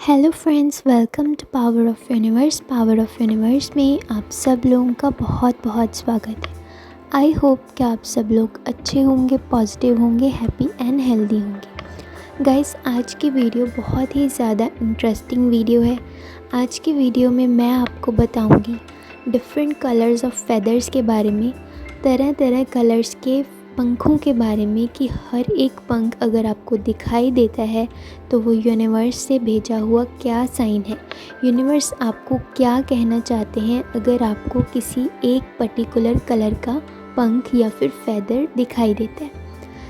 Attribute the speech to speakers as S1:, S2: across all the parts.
S1: Hello friends, welcome to power of universe में आप सब लोगों का बहुत बहुत स्वागत है। आई होप कि आप सब लोग अच्छे होंगे, पॉजिटिव होंगे, हैप्पी एंड हेल्दी होंगे। गाइस, आज की वीडियो बहुत ही ज़्यादा इंटरेस्टिंग वीडियो है। आज की वीडियो में मैं आपको बताऊंगी डिफरेंट कलर्स ऑफ फेदर्स के बारे में, तरह तरह कलर्स के पंखों के बारे में कि हर एक पंख अगर आपको दिखाई देता है तो वो यूनिवर्स से भेजा हुआ क्या साइन है, यूनिवर्स आपको क्या कहना चाहते हैं अगर आपको किसी एक पर्टिकुलर कलर का पंख या फिर फेदर दिखाई देता है।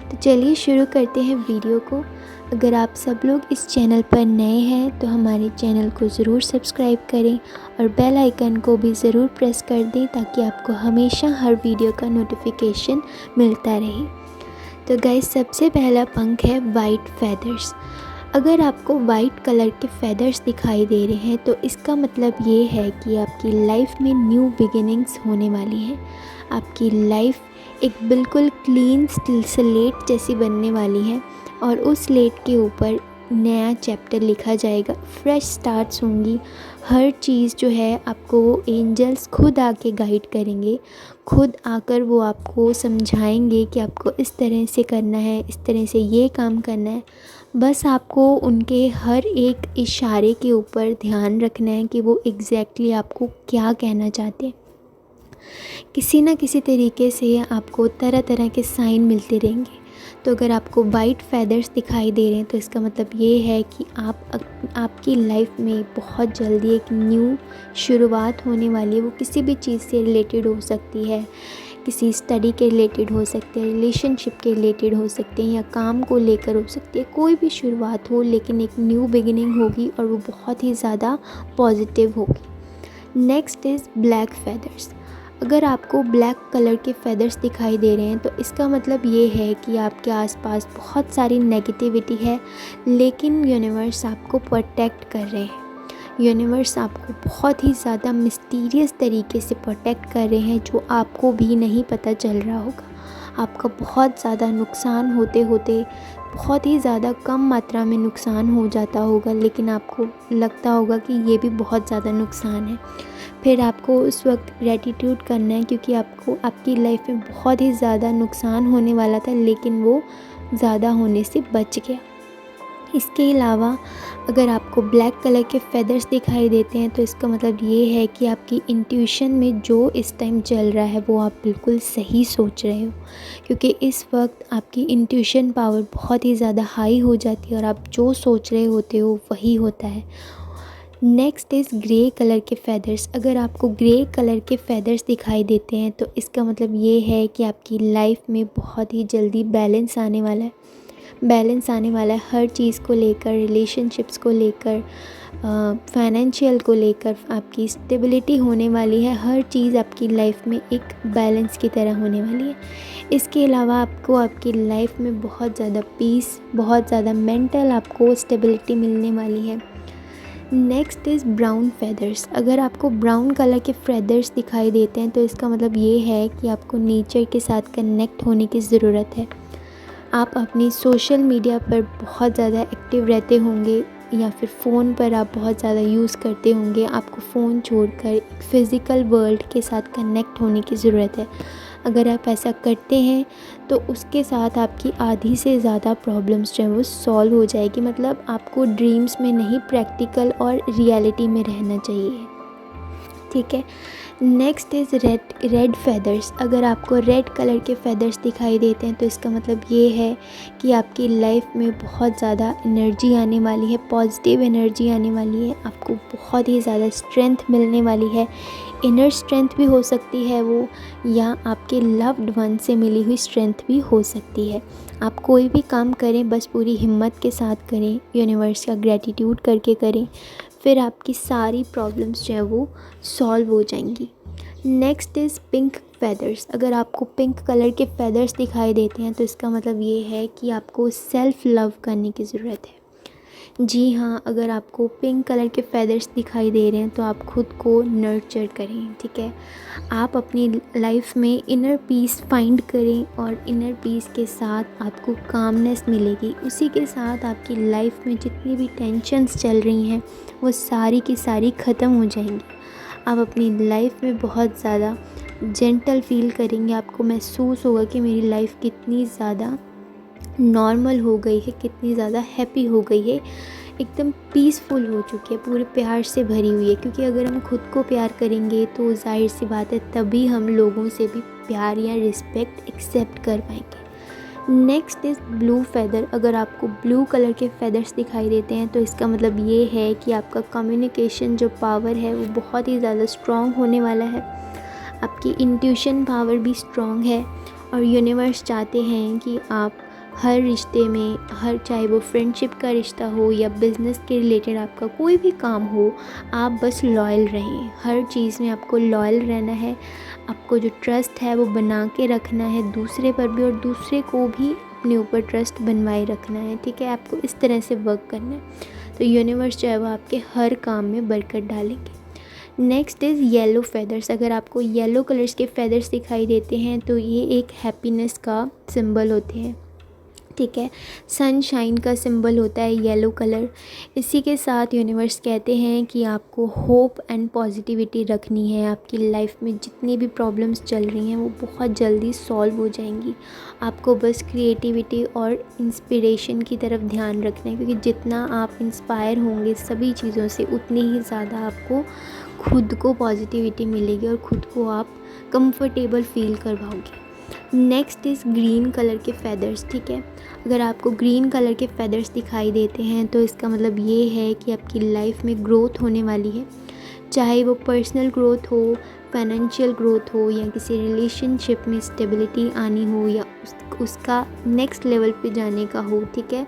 S1: तो चलिए शुरू करते हैं वीडियो को। अगर आप सब लोग इस चैनल पर नए हैं तो हमारे चैनल को ज़रूर सब्सक्राइब करें और बेल आइकन को भी ज़रूर प्रेस कर दें ताकि आपको हमेशा हर वीडियो का नोटिफिकेशन मिलता रहे। तो गाइस, सबसे पहला पंख है वाइट फेदर्स। अगर आपको वाइट कलर के फेदर्स दिखाई दे रहे हैं तो इसका मतलब ये है कि आपकी लाइफ में न्यू बिगिनिंग्स होने वाली है। आपकी लाइफ एक बिल्कुल क्लीन स्लेट जैसी बनने वाली है और उस स्लेट के ऊपर नया चैप्टर लिखा जाएगा, फ्रेश स्टार्ट्स होंगी। हर चीज़ जो है आपको वो एंजल्स खुद आके गाइड करेंगे, खुद आकर वो आपको समझाएंगे कि आपको इस तरह से करना है, इस तरह से ये काम करना है। बस आपको उनके हर एक इशारे के ऊपर ध्यान रखना है कि वो एग्जैक्टली आपको क्या कहना चाहते हैं। किसी न किसी तरीके से आपको तरह तरह के साइन मिलते रहेंगे। तो अगर आपको वाइट फेदर्स दिखाई दे रहे हैं तो इसका मतलब ये है कि आपकी लाइफ में बहुत जल्दी एक न्यू शुरुआत होने वाली है। वो किसी भी चीज़ से रिलेटेड हो सकती है, किसी स्टडी के रिलेटेड हो सकते हैं, रिलेशनशिप के रिलेटेड हो सकते हैं या काम को लेकर हो सकती है। कोई भी शुरुआत हो लेकिन एक न्यू बिगिनिंग होगी और वो बहुत ही ज़्यादा पॉजिटिव होगी। Next is black feathers. अगर आपको ब्लैक कलर के फेदर्स दिखाई दे रहे हैं तो इसका मतलब ये है कि आपके आसपास बहुत सारी नेगेटिविटी है, लेकिन यूनिवर्स आपको प्रोटेक्ट कर रहे हैं। यूनिवर्स आपको बहुत ही ज़्यादा मिस्टीरियस तरीके से प्रोटेक्ट कर रहे हैं जो आपको भी नहीं पता चल रहा होगा। आपका बहुत ज़्यादा नुकसान होते होते बहुत ही ज़्यादा कम मात्रा में नुकसान हो जाता होगा, लेकिन आपको लगता होगा कि ये भी बहुत ज़्यादा नुकसान है। फिर आपको उस वक्त ग्रैटिट्यूड करना है क्योंकि आपको आपकी लाइफ में बहुत ही ज़्यादा नुकसान होने वाला था लेकिन वो ज़्यादा होने से बच गया। इसके अलावा अगर आपको ब्लैक कलर के फेदर्स दिखाई देते हैं तो इसका मतलब ये है कि आपकी इंट्यूशन में जो इस टाइम चल रहा है वो आप बिल्कुल सही सोच रहे हो, क्योंकि इस वक्त आपकी इंट्यूशन पावर बहुत ही ज़्यादा हाई हो जाती है और आप जो सोच रहे होते हो वही होता है। नेक्स्ट इज़ ग्रे कलर के फेदर्स। अगर आपको ग्रे कलर के फेदर्स दिखाई देते हैं तो इसका मतलब ये है कि आपकी लाइफ में बहुत ही जल्दी बैलेंस आने वाला है। बैलेंस आने वाला है हर चीज़ को लेकर, रिलेशनशिप्स को लेकर, फाइनेंशियल को लेकर आपकी स्टेबिलिटी होने वाली है। हर चीज़ आपकी लाइफ में एक बैलेंस की तरह होने वाली है। इसके अलावा आपको आपकी लाइफ में बहुत ज़्यादा पीस, बहुत ज़्यादा मेंटल आपको स्टेबिलिटी मिलने वाली है। Next is brown feathers. अगर आपको ब्राउन कलर के फेदर्स दिखाई देते हैं तो इसका मतलब ये है कि आपको नेचर के साथ कनेक्ट होने की ज़रूरत है। आप अपनी सोशल मीडिया पर बहुत ज़्यादा एक्टिव रहते होंगे या फिर फ़ोन पर आप बहुत ज़्यादा यूज़ करते होंगे। आपको फ़ोन छोड़कर एक फ़िज़िकल वर्ल्ड के साथ कनेक्ट होने की ज़रूरत है। अगर आप ऐसा करते हैं तो उसके साथ आपकी आधी से ज़्यादा प्रॉब्लम्स जो है वो सॉल्व हो जाएगी। मतलब आपको ड्रीम्स में नहीं, प्रैक्टिकल और रियलिटी में रहना चाहिए, ठीक है। Next is red feathers. अगर आपको रेड कलर के फेदर्स दिखाई देते हैं तो इसका मतलब ये है कि आपकी लाइफ में बहुत ज़्यादा एनर्जी आने वाली है, पॉजिटिव एनर्जी आने वाली है। आपको बहुत ही ज़्यादा स्ट्रेंथ मिलने वाली है। इनर स्ट्रेंथ भी हो सकती है वो, या आपके लव्ड वन से मिली हुई स्ट्रेंथ भी हो सकती है। आप कोई भी काम करें बस पूरी हिम्मत के साथ करें, यूनिवर्स का ग्रैटिट्यूड करके करें, फिर आपकी सारी प्रॉब्लम्स जो है वो सॉल्व हो जाएंगी। Next is pink feathers. अगर आपको पिंक कलर के फेदर्स दिखाई देते हैं तो इसका मतलब ये है कि आपको सेल्फ़ लव करने की ज़रूरत है। जी हाँ, अगर आपको पिंक कलर के फेदर्स दिखाई दे रहे हैं तो आप खुद को नर्चर करें, ठीक है। आप अपनी लाइफ में इनर पीस फाइंड करें और इनर पीस के साथ आपको कामनेस मिलेगी। उसी के साथ आपकी लाइफ में जितनी भी टेंशन्स चल रही हैं वो सारी की सारी ख़त्म हो जाएंगी। आप अपनी लाइफ में बहुत ज़्यादा जेंटल फील करेंगे। आपको महसूस होगा कि मेरी लाइफ कितनी ज़्यादा नॉर्मल हो गई है, कितनी ज़्यादा हैप्पी हो गई है, एकदम पीसफुल हो चुकी है, पूरे प्यार से भरी हुई है। क्योंकि अगर हम खुद को प्यार करेंगे तो जाहिर सी बात है तभी हम लोगों से भी प्यार या रिस्पेक्ट एक्सेप्ट कर पाएंगे। Next is blue feather. अगर आपको ब्लू कलर के फेदर्स दिखाई देते हैं तो इसका मतलब ये है कि आपका कम्युनिकेशन जो पावर है वो बहुत ही ज़्यादा स्ट्रॉन्ग होने वाला है। आपकी इंट्यूशन पावर भी स्ट्रॉन्ग है और यूनिवर्स चाहते हैं कि आप हर रिश्ते में, हर चाहे वो फ्रेंडशिप का रिश्ता हो या बिज़नेस के रिलेटेड आपका कोई भी काम हो, आप बस लॉयल रहें। हर चीज़ में आपको लॉयल रहना है। आपको जो ट्रस्ट है वो बना के रखना है दूसरे पर भी, और दूसरे को भी अपने ऊपर ट्रस्ट बनवाए रखना है, ठीक है। आपको इस तरह से वर्क करना है तो यूनिवर्स जो है वो आपके हर काम में बरकत डालेंगे। Next is yellow feathers. अगर आपको येलो कलर्स के फेदर्स दिखाई देते हैं तो ये एक हैप्पीनेस का सिंबल होते हैं, ठीक है। सनशाइन का सिंबल होता है येलो कलर। इसी के साथ यूनिवर्स कहते हैं कि आपको होप एंड पॉजिटिविटी रखनी है। आपकी लाइफ में जितनी भी प्रॉब्लम्स चल रही हैं वो बहुत जल्दी सॉल्व हो जाएंगी। आपको बस क्रिएटिविटी और इंस्पिरेशन की तरफ ध्यान रखना है, क्योंकि जितना आप इंस्पायर होंगे सभी चीज़ों से उतनी ही ज़्यादा आपको खुद को पॉजिटिविटी मिलेगी और ख़ुद को आप कंफर्टेबल फील करवाओगे। नेक्स्ट इज़ ग्रीन कलर के फेदर्स, ठीक है। अगर आपको ग्रीन कलर के फेदर्स दिखाई देते हैं तो इसका मतलब ये है कि आपकी लाइफ में ग्रोथ होने वाली है। चाहे वो पर्सनल ग्रोथ हो, फाइनेंशियल ग्रोथ हो, या किसी रिलेशनशिप में स्टेबिलिटी आनी हो, या उसका नेक्स्ट लेवल पे जाने का हो, ठीक है।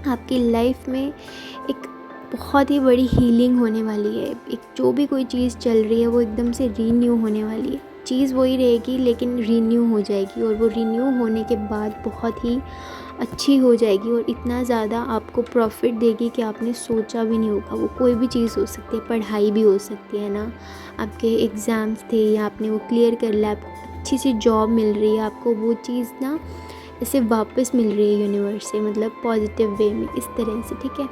S1: आपकी लाइफ में एक बहुत ही बड़ी हीलिंग होने वाली है। एक जो भी कोई चीज़ चल रही है वो एकदम से रीन्यू होने वाली है। चीज़ वही रहेगी लेकिन रीन्यू हो जाएगी, और वो रीन्यू होने के बाद बहुत ही अच्छी हो जाएगी और इतना ज़्यादा आपको प्रॉफिट देगी कि आपने सोचा भी नहीं होगा। वो कोई भी चीज़ हो सकती है, पढ़ाई भी हो सकती है ना, आपके एग्ज़ाम्स थे या आपने वो क्लियर कर लिया, आपको अच्छी सी जॉब मिल रही है, आपको वो चीज़ ना ऐसे वापस मिल रही है यूनिवर्स से, मतलब पॉजिटिव वे में, इस तरह से, ठीक है।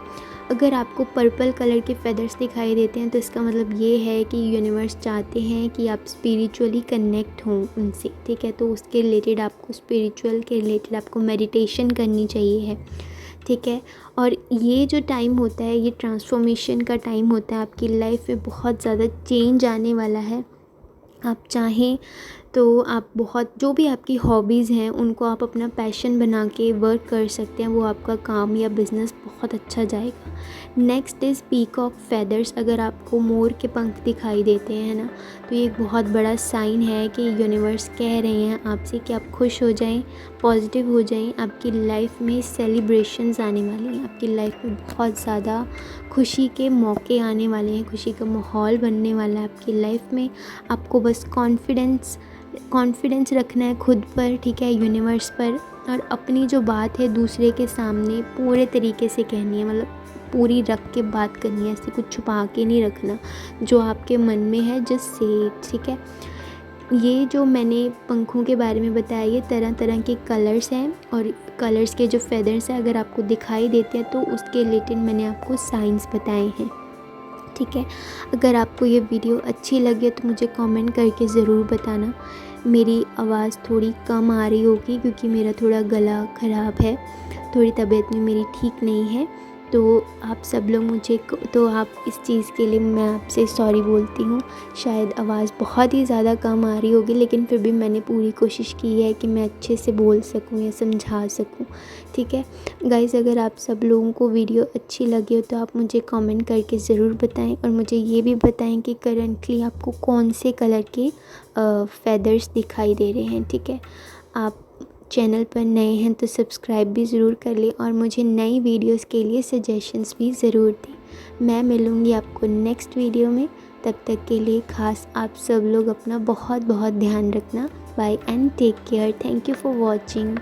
S1: अगर आपको पर्पल कलर के फेदर्स दिखाई देते हैं तो इसका मतलब ये है कि यूनिवर्स चाहते हैं कि आप स्पिरिचुअली कनेक्ट हों उनसे, ठीक है। तो उसके रिलेटेड आपको स्पिरिचुअल के रिलेटेड आपको मेडिटेशन करनी चाहिए है, ठीक है। और ये जो टाइम होता है ये ट्रांसफॉर्मेशन का टाइम होता है। आपकी लाइफ में बहुत ज़्यादा चेंज आने वाला है। आप चाहें तो आप बहुत जो भी आपकी हॉबीज़ हैं उनको आप अपना पैशन बना के वर्क कर सकते हैं। वो आपका काम या बिज़नेस बहुत अच्छा जाएगा। Next is peacock feathers. अगर आपको मोर के पंख दिखाई देते हैं ना, तो ये एक बहुत बड़ा साइन है कि यूनिवर्स कह रहे हैं आपसे कि आप खुश हो जाएं, पॉजिटिव हो जाएं। आपकी लाइफ में सेलिब्रेशंस आने वाली हैं। आपकी लाइफ में बहुत ज़्यादा खुशी के मौके आने वाले हैं, खुशी का माहौल बनने वाला है आपकी लाइफ में। आपको बस कॉन्फिडेंस रखना है खुद पर, ठीक है, यूनिवर्स पर, और अपनी जो बात है दूसरे के सामने पूरे तरीके से कहनी है, मतलब पूरी रख के बात करनी है, ऐसे कुछ छुपा के नहीं रखना। जो आपके मन में है जस्ट से इट, ठीक है। ये जो मैंने पंखों के बारे में बताया ये तरह तरह के कलर्स हैं, और कलर्स के जो फेदर्स हैं अगर आपको दिखाई देते हैं तो उसके रिलेटेड मैंने आपको साइंस बताए हैं, ठीक है। अगर आपको ये वीडियो अच्छी लगे तो मुझे कमेंट करके ज़रूर बताना। मेरी आवाज़ थोड़ी कम आ रही होगी क्योंकि मेरा थोड़ा गला ख़राब है, थोड़ी तबीयत में मेरी ठीक नहीं है। तो आप सब लोग तो आप इस चीज़ के लिए मैं आपसे सॉरी बोलती हूँ। शायद आवाज़ बहुत ही ज़्यादा कम आ रही होगी, लेकिन फिर भी मैंने पूरी कोशिश की है कि मैं अच्छे से बोल सकूँ या समझा सकूँ, ठीक है। गाइज़, अगर आप सब लोगों को वीडियो अच्छी लगी हो तो आप मुझे कमेंट करके ज़रूर बताएं, और मुझे ये भी बताएं कि करंटली आपको कौन से कलर के फेदर्स दिखाई दे रहे हैं, ठीक है। आप चैनल पर नए हैं तो सब्सक्राइब भी ज़रूर कर लें, और मुझे नई वीडियोस के लिए सजेशंस भी ज़रूर दें। मैं मिलूँगी आपको नेक्स्ट वीडियो में। तब तक के लिए ख़ास आप सब लोग अपना बहुत बहुत ध्यान रखना। Bye and take care. Thank you for watching.